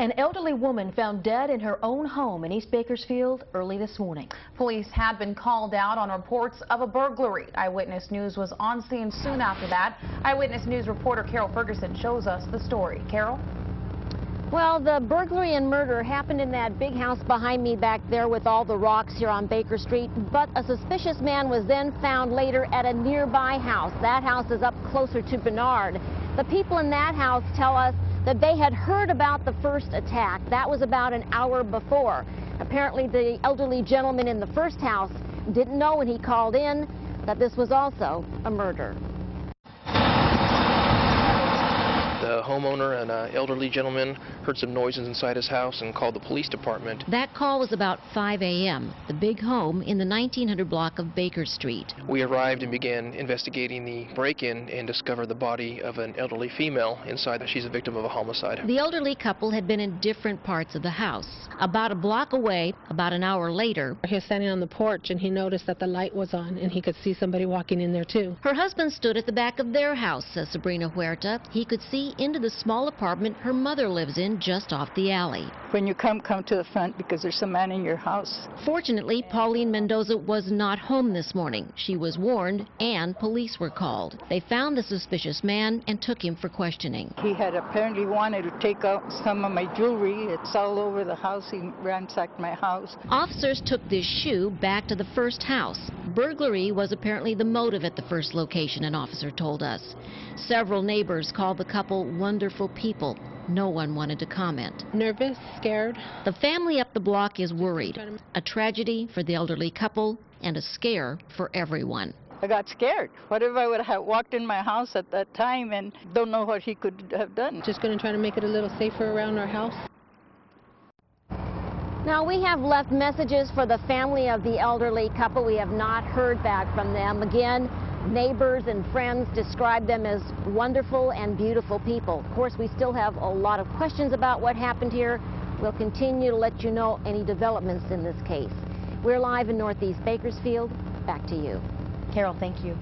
An elderly woman found dead in her own home in East Bakersfield early this morning. Police had been called out on reports of a burglary. Eyewitness News was on scene soon after that. Eyewitness News reporter Carol Ferguson shows us the story. Carol? Well, the burglary and murder happened in that big house behind me back there with all the rocks here on Baker Street, but a suspicious man was then found later at a nearby house. That house is up closer to Bernard. The people in that house tell us that they had heard about the first attack. That was about an hour before. Apparently, the elderly gentleman in the first house didn't know when he called in that this was also a murder. The homeowner, an elderly gentleman, heard some noises inside his house and called the police department. That call was about 5 a.m., the big home in the 1900 block of Baker Street. We arrived and began investigating the break-in and discovered the body of an elderly female inside. She's a victim of a homicide. The elderly couple had been in different parts of the house. About a block away, about an hour later, he was standing on the porch and he noticed that the light was on and he could see somebody walking in there too. Her husband stood at the back of their house, says Sabrina Huerta. He could see into the small apartment her mother lives in just off the alley. When you come to the front because there's a man in your house. Fortunately, Pauline Mendoza was not home this morning. She was warned and police were called. They found the suspicious man and took him for questioning. He had apparently wanted to take out some of my jewelry. It's all over the house. He ransacked my house. Officers took this shoe back to the first house. Burglary was apparently the motive at the first location, an officer told us. Several neighbors called the couple wonderful people. No one wanted to comment. Nervous, scared. The family up the block is worried. A tragedy for the elderly couple and a scare for everyone. I got scared. What if I would have walked in my house at that time and don't know what he could have done? Just going to try to make it a little safer around our house. Now, we have left messages for the family of the elderly couple. We have not heard back from them. Again, neighbors and friends describe them as wonderful and beautiful people. Of course, we still have a lot of questions about what happened here. We'll continue to let you know any developments in this case. We're live in Northeast Bakersfield. Back to you. Carol, thank you.